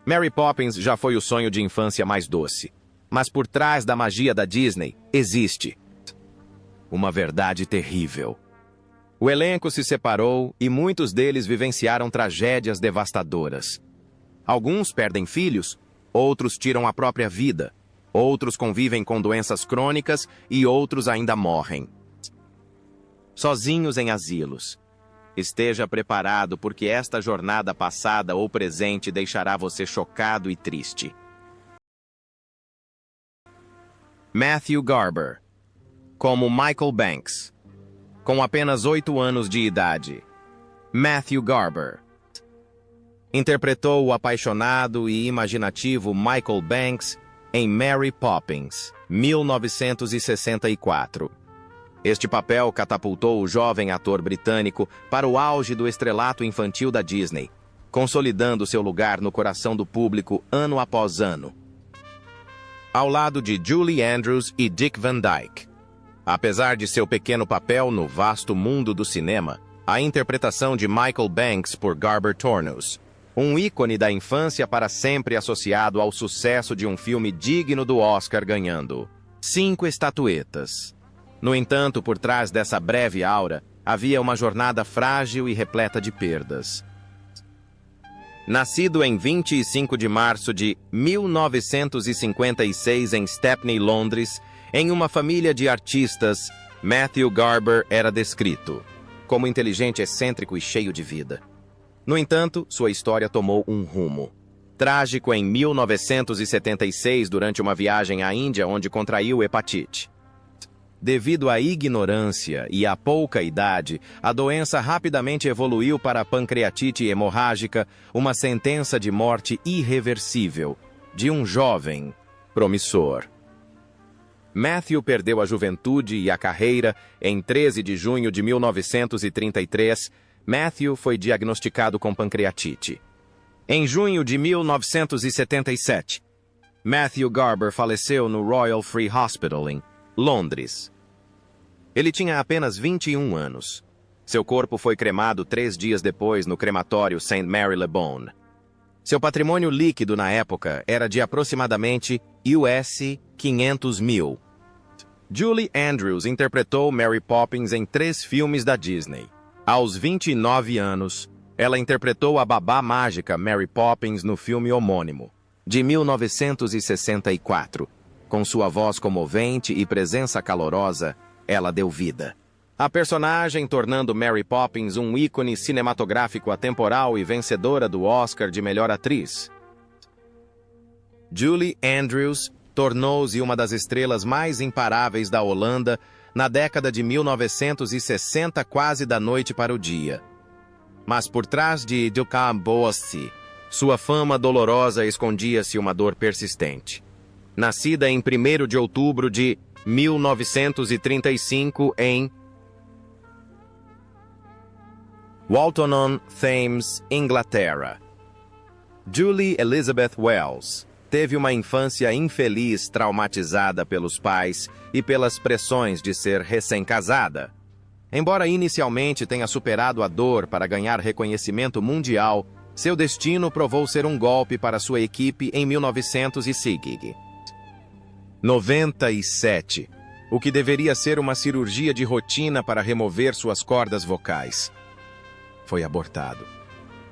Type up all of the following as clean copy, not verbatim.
Mary Poppins já foi o sonho de infância mais doce. Mas por trás da magia da Disney, existe uma verdade terrível. O elenco se separou e muitos deles vivenciaram tragédias devastadoras. Alguns perdem filhos, outros tiram a própria vida, outros convivem com doenças crônicas e outros ainda morrem. Sozinhos em asilos. Esteja preparado porque esta jornada passada ou presente deixará você chocado e triste. Matthew Garber, como Michael Banks. Com apenas 8 anos de idade, Matthew Garber interpretou o apaixonado e imaginativo Michael Banks em Mary Poppins, 1964. Este papel catapultou o jovem ator britânico para o auge do estrelato infantil da Disney, consolidando seu lugar no coração do público ano após ano. Ao lado de Julie Andrews e Dick Van Dyke. Apesar de seu pequeno papel no vasto mundo do cinema, a interpretação de Michael Banks por Garber tornou-se um ícone da infância para sempre associado ao sucesso de um filme digno do Oscar, ganhando 5 estatuetas. No entanto, por trás dessa breve aura, havia uma jornada frágil e repleta de perdas. Nascido em 25 de março de 1956 em Stepney, Londres, em uma família de artistas, Matthew Garber era descrito como inteligente, excêntrico e cheio de vida. No entanto, sua história tomou um rumo trágico em 1976 durante uma viagem à Índia onde contraiu hepatite. Devido à ignorância e à pouca idade, a doença rapidamente evoluiu para a pancreatite hemorrágica, uma sentença de morte irreversível de um jovem promissor. Matthew perdeu a juventude e a carreira em 13 de junho de 1933. Matthew foi diagnosticado com pancreatite. Em junho de 1977, Matthew Garber faleceu no Royal Free Hospital em Londres. Ele tinha apenas 21 anos. Seu corpo foi cremado 3 dias depois no crematório St. Mary-le-Bone. Seu patrimônio líquido na época era de aproximadamente US 500 mil. Julie Andrews interpretou Mary Poppins em 3 filmes da Disney. Aos 29 anos, ela interpretou a babá mágica Mary Poppins no filme homônimo, de 1964. Com sua voz comovente e presença calorosa, ela deu vida à personagem, tornando Mary Poppins um ícone cinematográfico atemporal e vencedora do Oscar de melhor atriz. Julie Andrews tornou-se uma das estrelas mais imparáveis da Holanda na década de 1960, quase da noite para o dia. Mas por trás de Duca Boassi, sua fama dolorosa escondia-se uma dor persistente. Nascida em 1º de outubro de 1935 em Walton-on-Thames, Inglaterra, Julie Elizabeth Wells teve uma infância infeliz, traumatizada pelos pais e pelas pressões de ser recém-casada. Embora inicialmente tenha superado a dor para ganhar reconhecimento mundial, seu destino provou ser um golpe para sua equipe em 1997, o que deveria ser uma cirurgia de rotina para remover suas cordas vocais. Foi abortado.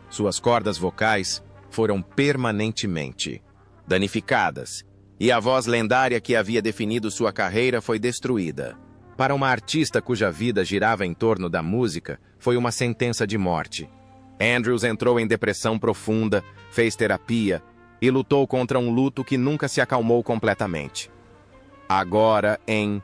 Suas cordas vocais foram permanentemente danificadas, e a voz lendária que havia definido sua carreira foi destruída. Para uma artista cuja vida girava em torno da música, foi uma sentença de morte. Andrews entrou em depressão profunda, fez terapia e lutou contra um luto que nunca se acalmou completamente. Agora, em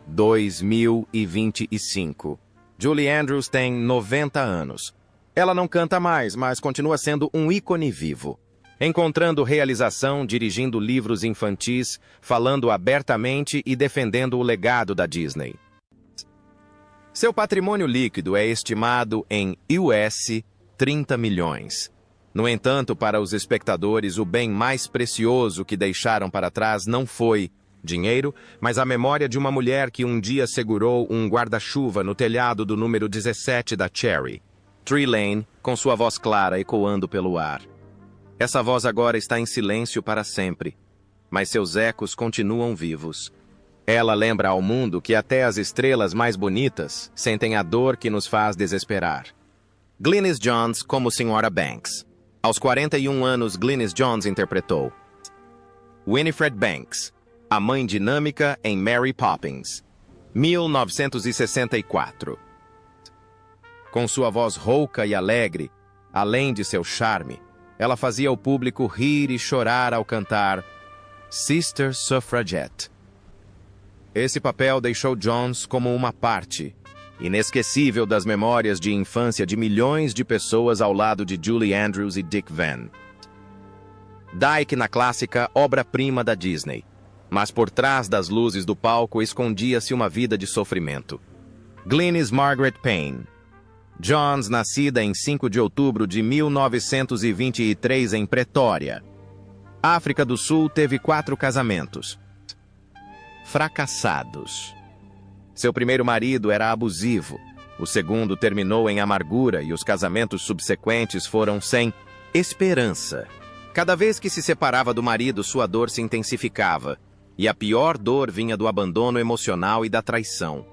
2025, Julie Andrews tem 90 anos. Ela não canta mais, mas continua sendo um ícone vivo, encontrando realização dirigindo livros infantis, falando abertamente e defendendo o legado da Disney. Seu patrimônio líquido é estimado em US 30 milhões. No entanto, para os espectadores, o bem mais precioso que deixaram para trás não foi dinheiro, mas a memória de uma mulher que um dia segurou um guarda-chuva no telhado do número 17 da Cherry Tree Lane, com sua voz clara ecoando pelo ar. Essa voz agora está em silêncio para sempre, mas seus ecos continuam vivos. Ela lembra ao mundo que até as estrelas mais bonitas sentem a dor que nos faz desesperar. Glynis Johns como Sra. Banks. Aos 41 anos, Glynis Johns interpretou Winifred Banks, a mãe dinâmica em Mary Poppins, 1964. Com sua voz rouca e alegre, além de seu charme, ela fazia o público rir e chorar ao cantar Sister Suffragette. Esse papel deixou Johns como uma parte inesquecível das memórias de infância de milhões de pessoas ao lado de Julie Andrews e Dick Van Dyke na clássica obra-prima da Disney. Mas por trás das luzes do palco escondia-se uma vida de sofrimento. Glynis Margaret Payne. Johns, nascida em 5 de outubro de 1923 em Pretória, África do Sul, teve 4 casamentos fracassados. Seu primeiro marido era abusivo, o segundo terminou em amargura e os casamentos subsequentes foram sem esperança. Cada vez que se separava do marido, sua dor se intensificava, e a pior dor vinha do abandono emocional e da traição.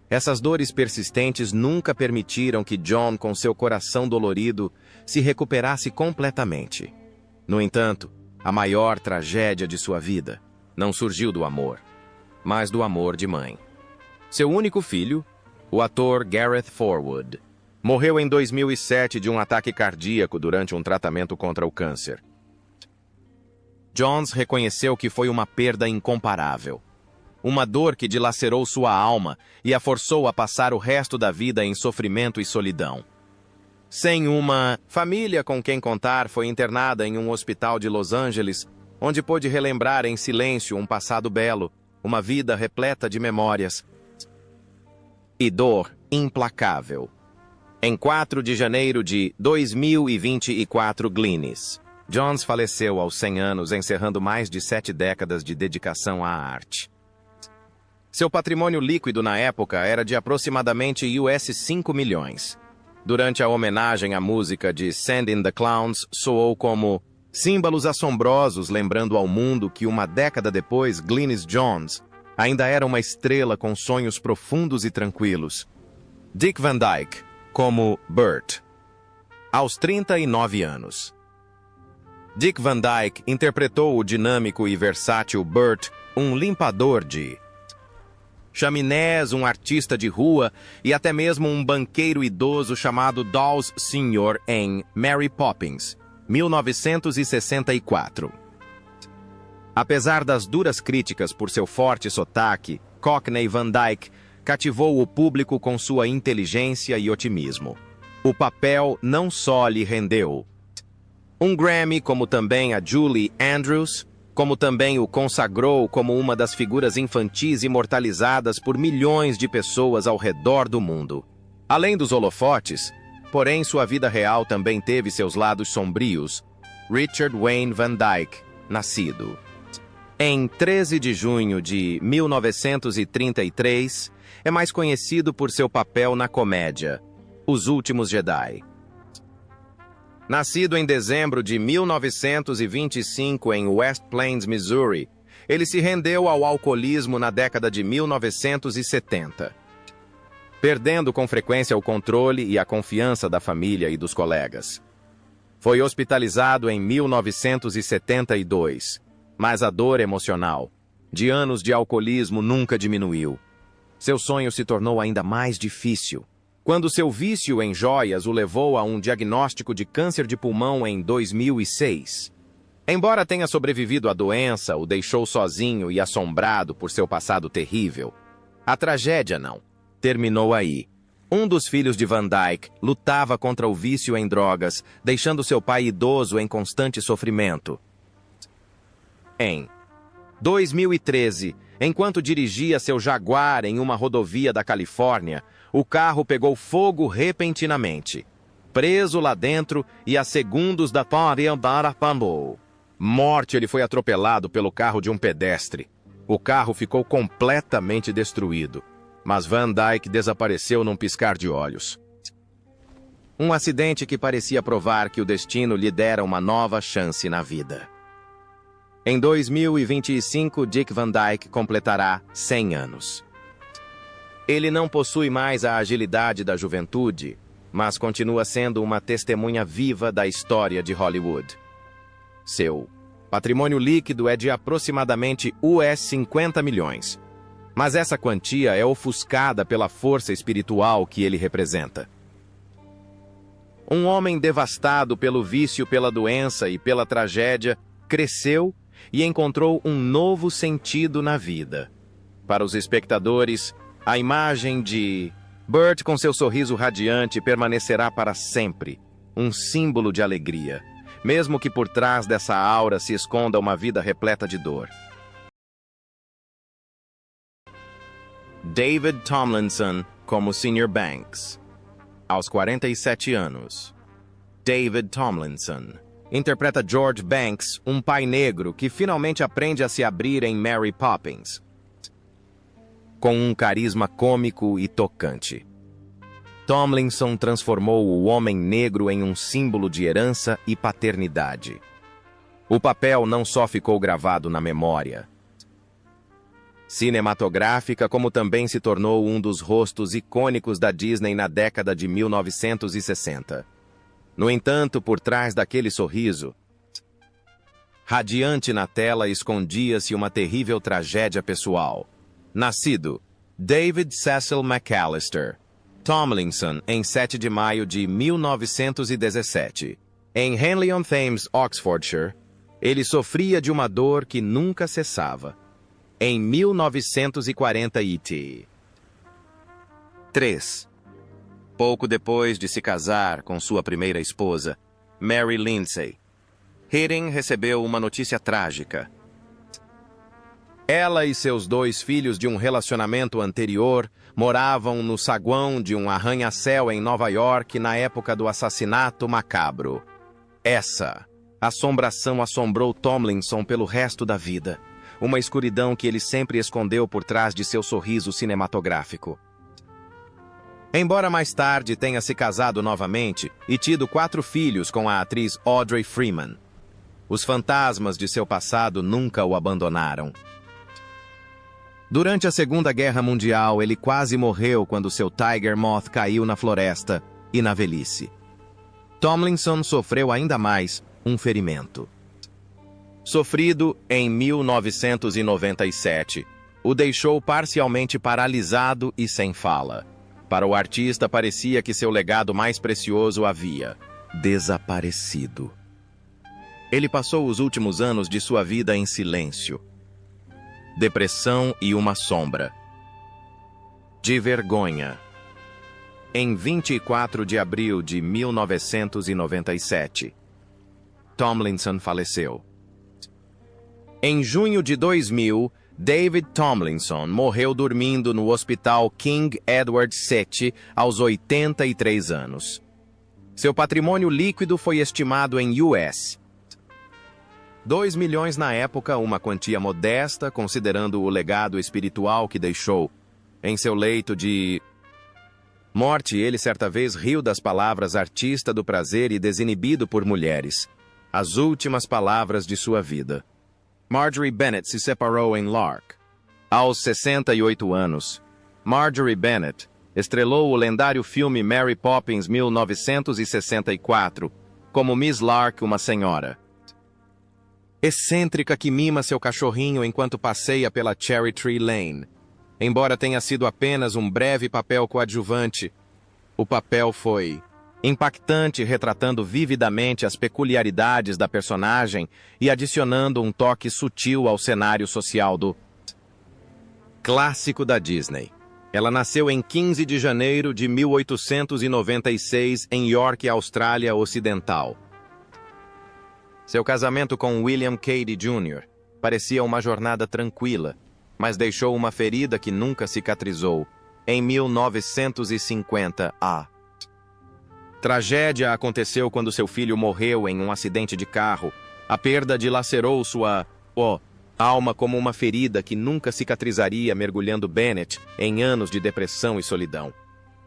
Essas dores persistentes nunca permitiram que John, com seu coração dolorido, se recuperasse completamente. No entanto, a maior tragédia de sua vida não surgiu do amor, mas do amor de mãe. Seu único filho, o ator Gareth Forwood, morreu em 2007 de um ataque cardíaco durante um tratamento contra o câncer. Johns reconheceu que foi uma perda incomparável. Uma dor que dilacerou sua alma e a forçou a passar o resto da vida em sofrimento e solidão. Sem uma família com quem contar, foi internada em um hospital de Los Angeles, onde pôde relembrar em silêncio um passado belo, uma vida repleta de memórias e dor implacável. Em 4 de janeiro de 2024, Glynis Johns faleceu aos 100 anos, encerrando mais de 7 décadas de dedicação à arte. Seu patrimônio líquido na época era de aproximadamente US$5 milhões. Durante a homenagem, a música de Send in the Clowns soou como símbolos assombrosos, lembrando ao mundo que uma década depois, Glynis Johns ainda era uma estrela com sonhos profundos e tranquilos. Dick Van Dyke, como Bert. Aos 39 anos. Dick Van Dyke interpretou o dinâmico e versátil Bert, um limpador de chaminés, um artista de rua e até mesmo um banqueiro idoso chamado Dawes Sr. em Mary Poppins, 1964. Apesar das duras críticas por seu forte sotaque, Cockney Van Dyke cativou o público com sua inteligência e otimismo. O papel não só lhe rendeu um Grammy, como também a Julie Andrews, como também o consagrou como uma das figuras infantis imortalizadas por milhões de pessoas ao redor do mundo. Além dos holofotes, porém, sua vida real também teve seus lados sombrios. Richard Wayne Van Dyke, nascido em 13 de junho de 1933, é mais conhecido por seu papel na comédia Os Últimos Jedi. Nascido em dezembro de 1925 em West Plains, Missouri, ele se rendeu ao alcoolismo na década de 1970, perdendo com frequência o controle e a confiança da família e dos colegas. Foi hospitalizado em 1972, mas a dor emocional de anos de alcoolismo nunca diminuiu. Seu sonho se tornou ainda mais difícil quando seu vício em joias o levou a um diagnóstico de câncer de pulmão em 2006. Embora tenha sobrevivido à doença, o deixou sozinho e assombrado por seu passado terrível. A tragédia não terminou aí. Um dos filhos de Van Dyke lutava contra o vício em drogas, deixando seu pai idoso em constante sofrimento. Em 2013, enquanto dirigia seu Jaguar em uma rodovia da Califórnia, o carro pegou fogo repentinamente. Preso lá dentro e a segundos da morte, ele foi atropelado pelo carro de um pedestre. O carro ficou completamente destruído, mas Van Dyke desapareceu num piscar de olhos. Um acidente que parecia provar que o destino lhe dera uma nova chance na vida. Em 2025, Dick Van Dyke completará 100 anos. Ele não possui mais a agilidade da juventude, mas continua sendo uma testemunha viva da história de Hollywood. Seu patrimônio líquido é de aproximadamente US 50 milhões, mas essa quantia é ofuscada pela força espiritual que ele representa. Um homem devastado pelo vício, pela doença e pela tragédia, cresceu e encontrou um novo sentido na vida. Para os espectadores, a imagem de Burt com seu sorriso radiante permanecerá para sempre, um símbolo de alegria, mesmo que por trás dessa aura se esconda uma vida repleta de dor. David Tomlinson como Sr. Banks. Aos 47 anos, David Tomlinson interpreta George Banks, um pai negro que finalmente aprende a se abrir em Mary Poppins, com um carisma cômico e tocante. Tomlinson transformou o homem negro em um símbolo de herança e paternidade. O papel não só ficou gravado na memória cinematográfica, como também se tornou um dos rostos icônicos da Disney na década de 1960. No entanto, por trás daquele sorriso radiante na tela, escondia-se uma terrível tragédia pessoal. Nascido David Cecil McAllister Tomlinson em 7 de maio de 1917, em Henley-on-Thames, Oxfordshire, ele sofria de uma dor que nunca cessava. Em 1943, pouco depois de se casar com sua primeira esposa, Mary Lindsay, Hidding recebeu uma notícia trágica. Ela e seus 2 filhos de um relacionamento anterior moravam no saguão de um arranha-céu em Nova York na época do assassinato macabro. Essa assombração assombrou Tomlinson pelo resto da vida, uma escuridão que ele sempre escondeu por trás de seu sorriso cinematográfico. Embora mais tarde tenha se casado novamente e tido 4 filhos com a atriz Audrey Freeman, os fantasmas de seu passado nunca o abandonaram. Durante a Segunda Guerra Mundial, ele quase morreu quando seu Tiger Moth caiu na floresta e na velhice. Tomlinson sofreu ainda mais um ferimento. Sofrido em 1997, o deixou parcialmente paralisado e sem fala. Para o artista, parecia que seu legado mais precioso havia desaparecido. Ele passou os últimos anos de sua vida em silêncio, depressão e uma sombra de vergonha. Em 24 de abril de 1997, Tomlinson faleceu. Em junho de 2000, David Tomlinson morreu dormindo no Hospital King Edward VII aos 83 anos. Seu patrimônio líquido foi estimado em US 2 milhões na época, uma quantia modesta considerando o legado espiritual que deixou. Em seu leito de morte, ele certa vez riu das palavras artista do prazer e desinibido por mulheres, as últimas palavras de sua vida. Marjorie Bennett se separou em Lark. Aos 68 anos, Marjorie Bennett estrelou o lendário filme Mary Poppins 1964 como Miss Lark, uma senhora excêntrica que mima seu cachorrinho enquanto passeia pela Cherry Tree Lane. Embora tenha sido apenas um breve papel coadjuvante, o papel foi impactante, retratando vividamente as peculiaridades da personagem e adicionando um toque sutil ao cenário social do clássico da Disney. Ela nasceu em 15 de janeiro de 1896 em York, Austrália Ocidental. Seu casamento com William Cady Jr. parecia uma jornada tranquila, mas deixou uma ferida que nunca cicatrizou. Em 1950, a tragédia aconteceu quando seu filho morreu em um acidente de carro. A perda dilacerou sua alma como uma ferida que nunca cicatrizaria, mergulhando Bennett em anos de depressão e solidão.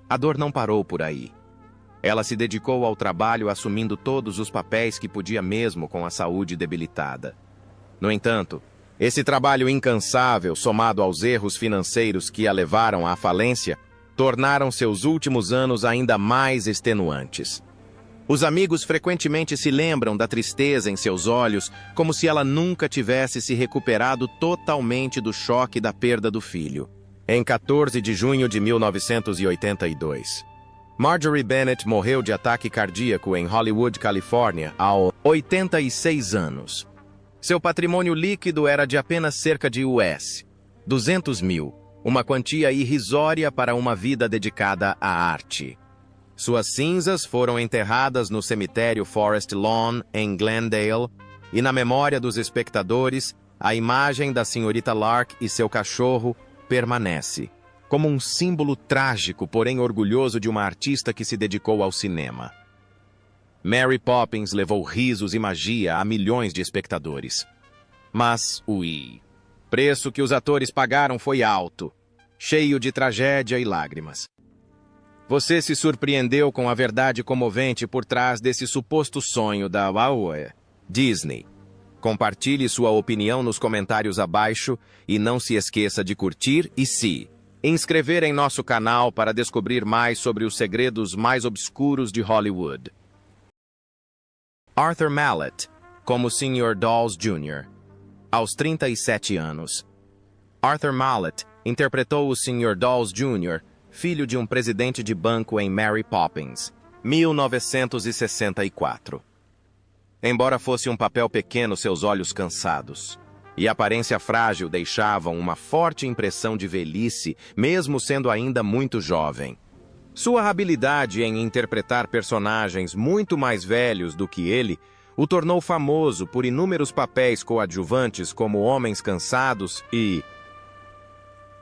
A dor não parou por aí. Ela se dedicou ao trabalho assumindo todos os papéis que podia mesmo com a saúde debilitada. No entanto, esse trabalho incansável, somado aos erros financeiros que a levaram à falência, tornaram seus últimos anos ainda mais extenuantes. Os amigos frequentemente se lembram da tristeza em seus olhos, como se ela nunca tivesse se recuperado totalmente do choque da perda do filho. Em 14 de junho de 1982, Marjorie Bennett morreu de ataque cardíaco em Hollywood, Califórnia, aos 86 anos. Seu patrimônio líquido era de apenas cerca de US 200 mil, uma quantia irrisória para uma vida dedicada à arte. Suas cinzas foram enterradas no cemitério Forest Lawn, em Glendale, e na memória dos espectadores, a imagem da senhorita Lark e seu cachorro permanece, como um símbolo trágico, porém orgulhoso de uma artista que se dedicou ao cinema. Mary Poppins levou risos e magia a milhões de espectadores. Mas o preço que os atores pagaram foi alto, cheio de tragédia e lágrimas. Você se surpreendeu com a verdade comovente por trás desse suposto sonho da Disney. Compartilhe sua opinião nos comentários abaixo e não se esqueça de curtir e se inscrever em nosso canal para descobrir mais sobre os segredos mais obscuros de Hollywood. Arthur Mallet, como Sr. Dawes Jr. Aos 37 anos, Arthur Mallet interpretou o Sr. Dawes Jr., filho de um presidente de banco em Mary Poppins, 1964. Embora fosse um papel pequeno, seus olhos cansados e aparência frágil deixavam uma forte impressão de velhice, mesmo sendo ainda muito jovem. Sua habilidade em interpretar personagens muito mais velhos do que ele o tornou famoso por inúmeros papéis coadjuvantes como homens cansados e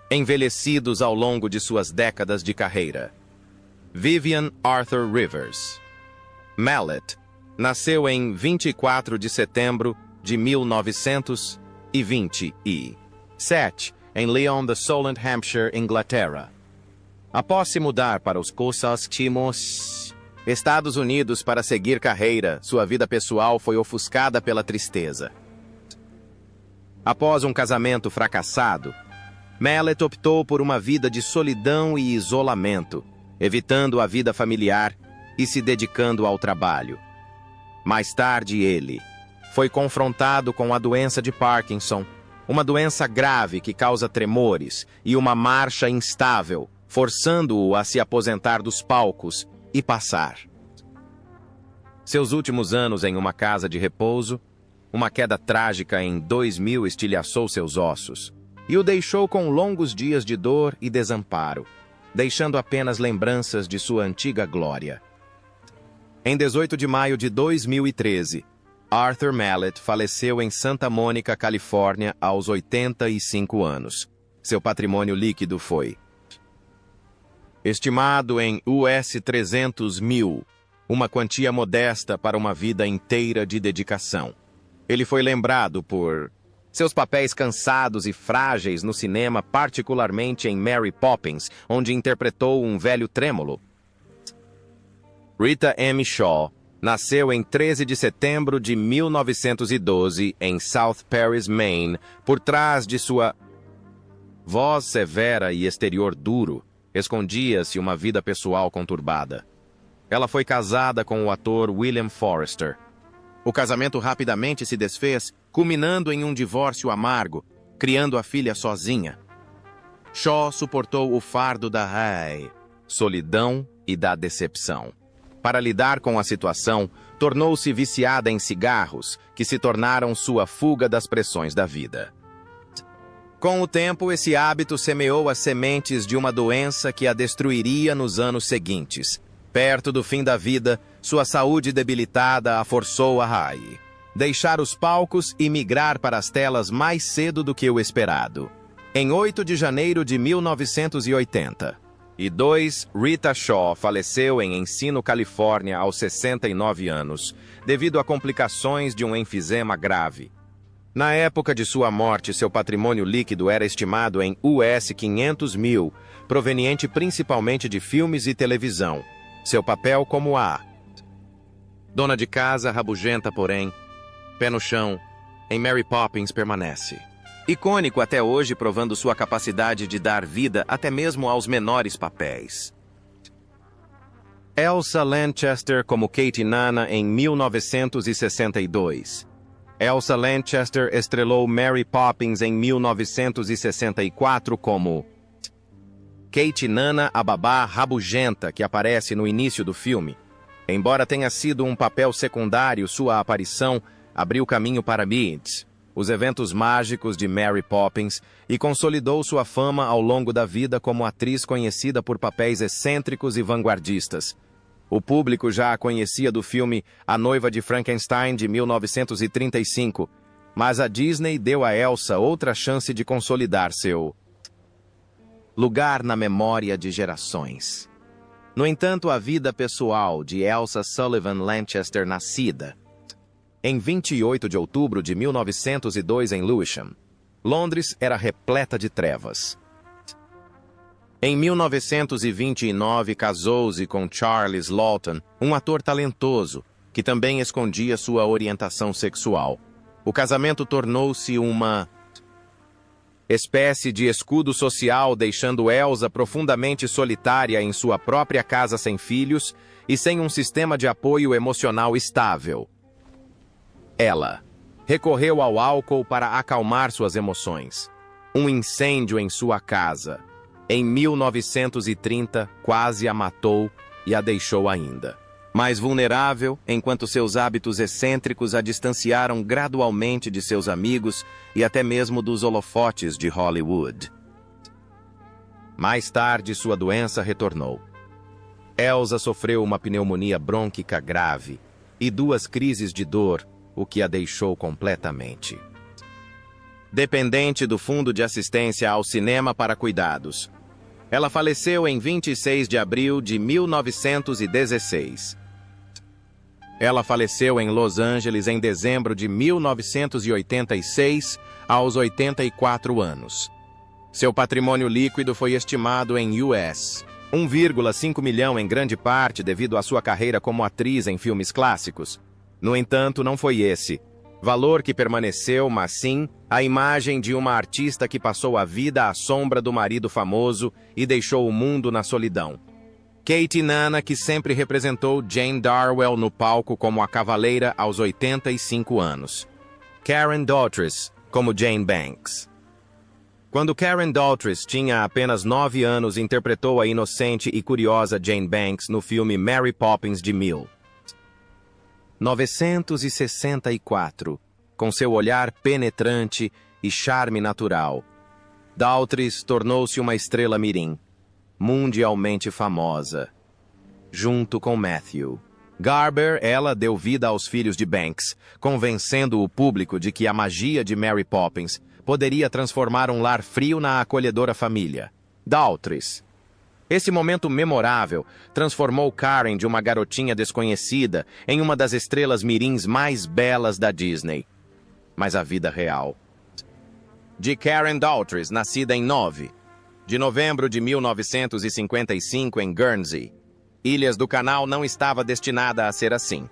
envelhecidos ao longo de suas décadas de carreira. Vivian Arthur Rivers Mallet nasceu em 24 de setembro de 1927, em Leon-the-Solent, Hampshire, Inglaterra. Após se mudar para os Cossacks, Estados Unidos para seguir carreira, sua vida pessoal foi ofuscada pela tristeza. Após um casamento fracassado, Mallet optou por uma vida de solidão e isolamento, evitando a vida familiar e se dedicando ao trabalho. Mais tarde, ele foi confrontado com a doença de Parkinson, uma doença grave que causa tremores e uma marcha instável, forçando-o a se aposentar dos palcos e passar seus últimos anos em uma casa de repouso. Uma queda trágica em 2000 estilhaçou seus ossos e o deixou com longos dias de dor e desamparo, deixando apenas lembranças de sua antiga glória. Em 18 de maio de 2013, Arthur Mallet faleceu em Santa Mônica, Califórnia, aos 85 anos. Seu patrimônio líquido foi estimado em US 300 mil, uma quantia modesta para uma vida inteira de dedicação. Ele foi lembrado por seus papéis cansados e frágeis no cinema, particularmente em Mary Poppins, onde interpretou um velho trêmulo. Rita M. Shaw nasceu em 13 de setembro de 1912 em South Paris, Maine. Por trás de sua voz severa e exterior duro, escondia-se uma vida pessoal conturbada. Ela foi casada com o ator William Forrester. O casamento rapidamente se desfez, culminando em um divórcio amargo, criando a filha sozinha. Shaw suportou o fardo da solidão e da decepção. Para lidar com a situação, tornou-se viciada em cigarros, que se tornaram sua fuga das pressões da vida. Com o tempo, esse hábito semeou as sementes de uma doença que a destruiria nos anos seguintes. Perto do fim da vida, sua saúde debilitada a forçou a deixar os palcos e migrar para as telas mais cedo do que o esperado. Em 8 de janeiro de 1982, Rita Shaw faleceu em Encino, Califórnia, aos 69 anos, devido a complicações de um enfisema grave. Na época de sua morte, seu patrimônio líquido era estimado em US 500 mil, proveniente principalmente de filmes e televisão. Seu papel como a dona de casa rabugenta, porém, pé no chão, em Mary Poppins permanece. Icônico até hoje, provando sua capacidade de dar vida até mesmo aos menores papéis. Elsa Lanchester como Kate Nana em 1962. Elsa Lanchester estrelou Mary Poppins em 1964 como Kate Nana, a babá rabugenta que aparece no início do filme. Embora tenha sido um papel secundário, sua aparição abriu caminho para Meads, os eventos mágicos de Mary Poppins, e consolidou sua fama ao longo da vida como atriz conhecida por papéis excêntricos e vanguardistas. O público já a conhecia do filme A Noiva de Frankenstein, de 1935, mas a Disney deu a Elsa outra chance de consolidar seu lugar na memória de gerações. No entanto, a vida pessoal de Elsa Sullivan Lanchester, nascida em 28 de outubro de 1902 em Lewisham, Londres, era repleta de trevas. Em 1929, casou-se com Charles Laughton, um ator talentoso, que também escondia sua orientação sexual. O casamento tornou-se uma espécie de escudo social, deixando Elsa profundamente solitária em sua própria casa sem filhos e sem um sistema de apoio emocional estável. Ela recorreu ao álcool para acalmar suas emoções. Um incêndio em sua casa, em 1930, quase a matou e a deixou ainda mais vulnerável, enquanto seus hábitos excêntricos a distanciaram gradualmente de seus amigos e até mesmo dos holofotes de Hollywood. Mais tarde, sua doença retornou. Elsa sofreu uma pneumonia brônquica grave e 2 crises de dor, o que a deixou completamente dependente do Fundo de Assistência ao Cinema para Cuidados. Ela faleceu em 26 de abril de 1916. Ela faleceu em Los Angeles em dezembro de 1986, aos 84 anos. Seu patrimônio líquido foi estimado em US 1,5 milhão, em grande parte devido à sua carreira como atriz em filmes clássicos. No entanto, não foi esse valor que permaneceu, mas sim a imagem de uma artista que passou a vida à sombra do marido famoso e deixou o mundo na solidão. Kate Nana, que sempre representou Jane Darwell no palco como a cavaleira aos 85 anos. Karen Daughtry, como Jane Banks. Quando Karen Daughtry tinha apenas 9 anos, interpretou a inocente e curiosa Jane Banks no filme Mary Poppins de 1964, com seu olhar penetrante e charme natural. Daughtry tornou-se uma estrela mirim, mundialmente famosa. Junto com Matthew Garber, ela deu vida aos filhos de Banks, convencendo o público de que a magia de Mary Poppins poderia transformar um lar frio na acolhedora família. Daughtry. Esse momento memorável transformou Karen de uma garotinha desconhecida em uma das estrelas mirins mais belas da Disney. Mas a vida real de Karen Daughtry, nascida em 9 de novembro de 1955 em Guernsey, Ilhas do Canal, não estava destinada a ser assim.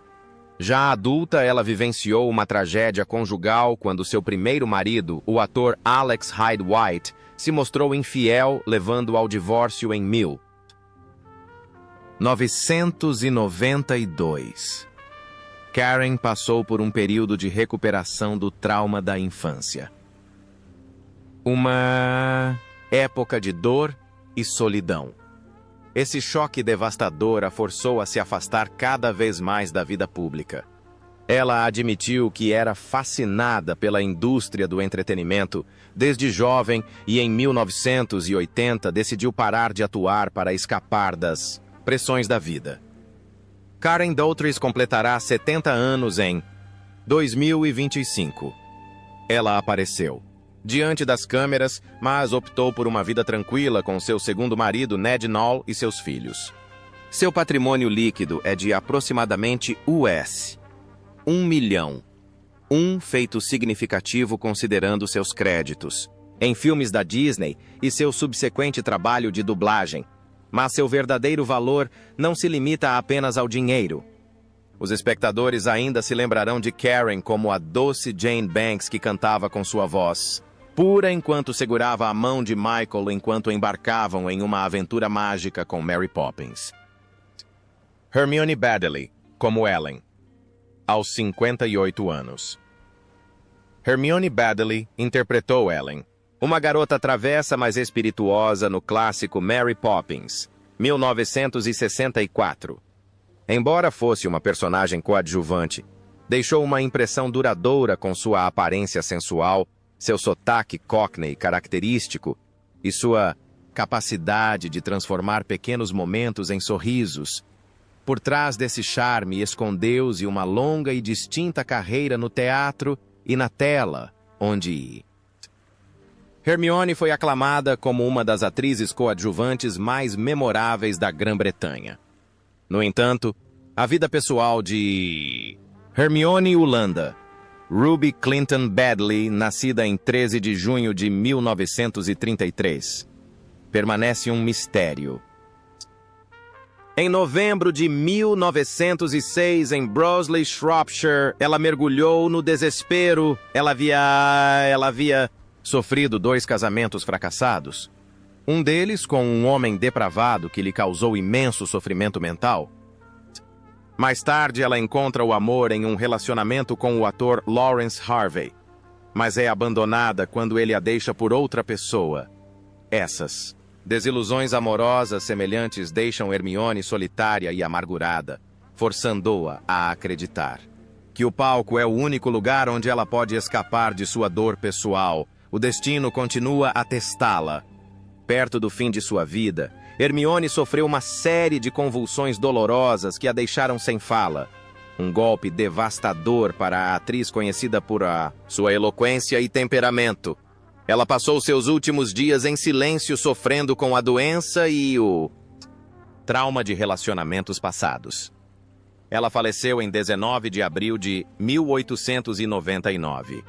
Já adulta, ela vivenciou uma tragédia conjugal quando seu primeiro marido, o ator Alex Hyde White, se mostrou infiel, levando ao divórcio em 1992. Karen passou por um período de recuperação do trauma da infância. Uma época de dor e solidão. Esse choque devastador a forçou a se afastar cada vez mais da vida pública. Ela admitiu que era fascinada pela indústria do entretenimento desde jovem e em 1980 decidiu parar de atuar para escapar das pressões da vida. Karen Daughtry completará 70 anos em 2025. Ela apareceu diante das câmeras, mas optou por uma vida tranquila com seu segundo marido, Ned Knoll, e seus filhos. Seu patrimônio líquido é de aproximadamente US 1 milhão. Um feito significativo considerando seus créditos em filmes da Disney e seu subsequente trabalho de dublagem. Mas seu verdadeiro valor não se limita apenas ao dinheiro. Os espectadores ainda se lembrarão de Karen como a doce Jane Banks que cantava com sua voz pura enquanto segurava a mão de Michael enquanto embarcavam em uma aventura mágica com Mary Poppins. Hermione Baddeley, como Ellen, aos 58 anos. Hermione Baddeley interpretou Ellen, uma garota travessa mas espirituosa no clássico Mary Poppins, 1964. Embora fosse uma personagem coadjuvante, deixou uma impressão duradoura com sua aparência sensual, seu sotaque cockney característico e sua capacidade de transformar pequenos momentos em sorrisos. Por trás desse charme escondeu-se uma longa e distinta carreira no teatro e na tela, onde Hermione foi aclamada como uma das atrizes coadjuvantes mais memoráveis da Grã-Bretanha. No entanto, a vida pessoal de Hermione Ulanda Ruby Clinton Baddeley, nascida em 13 de junho de 1933, permanece um mistério. Em novembro de 1906, em Broseley, Shropshire, ela mergulhou no desespero. Ela havia sofrido 2 casamentos fracassados. Um deles com um homem depravado que lhe causou imenso sofrimento mental. Mais tarde, ela encontra o amor em um relacionamento com o ator Lawrence Harvey, mas é abandonada quando ele a deixa por outra pessoa. Essas desilusões amorosas semelhantes deixam Hermione solitária e amargurada, forçando-a a acreditar que o palco é o único lugar onde ela pode escapar de sua dor pessoal. O destino continua a testá-la. Perto do fim de sua vida, Hermione sofreu uma série de convulsões dolorosas que a deixaram sem fala. Um golpe devastador para a atriz conhecida por sua eloquência e temperamento. Ela passou seus últimos dias em silêncio sofrendo com a doença e o trauma de relacionamentos passados. Ela faleceu em 19 de abril de 1899.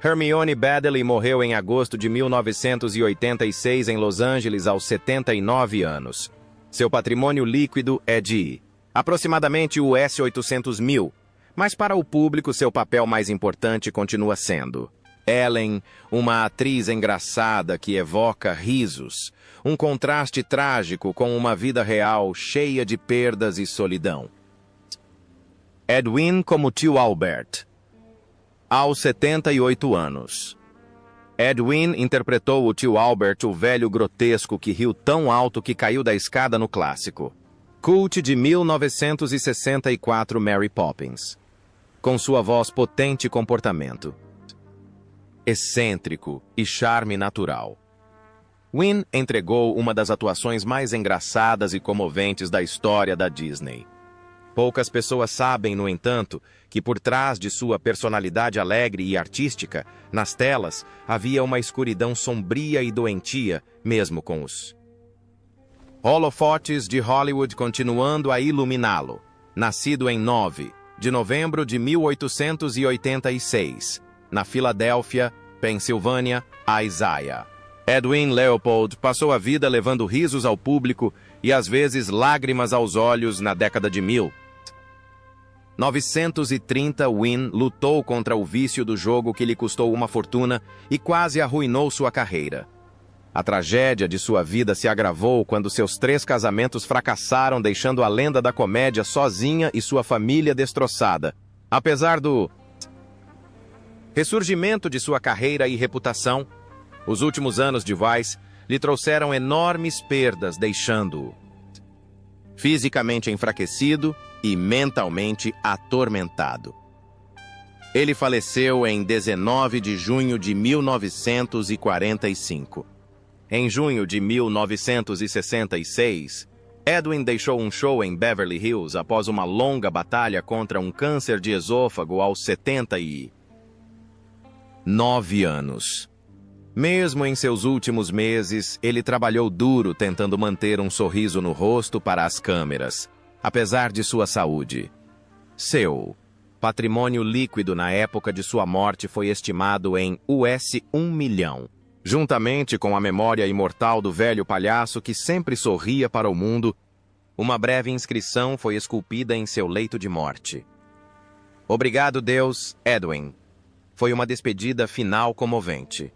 Hermione Baddeley morreu em agosto de 1986 em Los Angeles aos 79 anos. Seu patrimônio líquido é de aproximadamente US 800 mil, mas para o público seu papel mais importante continua sendo Ellen, uma atriz engraçada que evoca risos, um contraste trágico com uma vida real cheia de perdas e solidão. Edwin como tio Albert. Aos 78 anos. Edwin interpretou o tio Albert, o velho grotesco que riu tão alto que caiu da escada no clássico Cult de 1964 Mary Poppins. Com sua voz potente e comportamento excêntrico e charme natural, Wynne entregou uma das atuações mais engraçadas e comoventes da história da Disney. Poucas pessoas sabem, no entanto, que por trás de sua personalidade alegre e artística, nas telas, havia uma escuridão sombria e doentia, mesmo com os holofotes de Hollywood continuando a iluminá-lo. Nascido em 9 de novembro de 1886, na Filadélfia, Pensilvânia, Isaiah Edwin Leopold passou a vida levando risos ao público e às vezes lágrimas aos olhos na década de 1930. Wynne lutou contra o vício do jogo que lhe custou uma fortuna e quase arruinou sua carreira. A tragédia de sua vida se agravou quando seus 3 casamentos fracassaram, deixando a lenda da comédia sozinha e sua família destroçada. Apesar do ressurgimento de sua carreira e reputação, os últimos anos de Vice lhe trouxeram enormes perdas, deixando-o fisicamente enfraquecido e mentalmente atormentado. Ele faleceu em 19 de junho de 1945. Em junho de 1966, Edwin deixou um show em Beverly Hills após uma longa batalha contra um câncer de esôfago aos 79 anos. Mesmo em seus últimos meses, ele trabalhou duro tentando manter um sorriso no rosto para as câmeras, apesar de sua saúde. Seu patrimônio líquido na época de sua morte foi estimado em US$ 1 milhão. Juntamente com a memória imortal do velho palhaço que sempre sorria para o mundo, uma breve inscrição foi esculpida em seu leito de morte. Obrigado, Deus, Edwin. Foi uma despedida final comovente.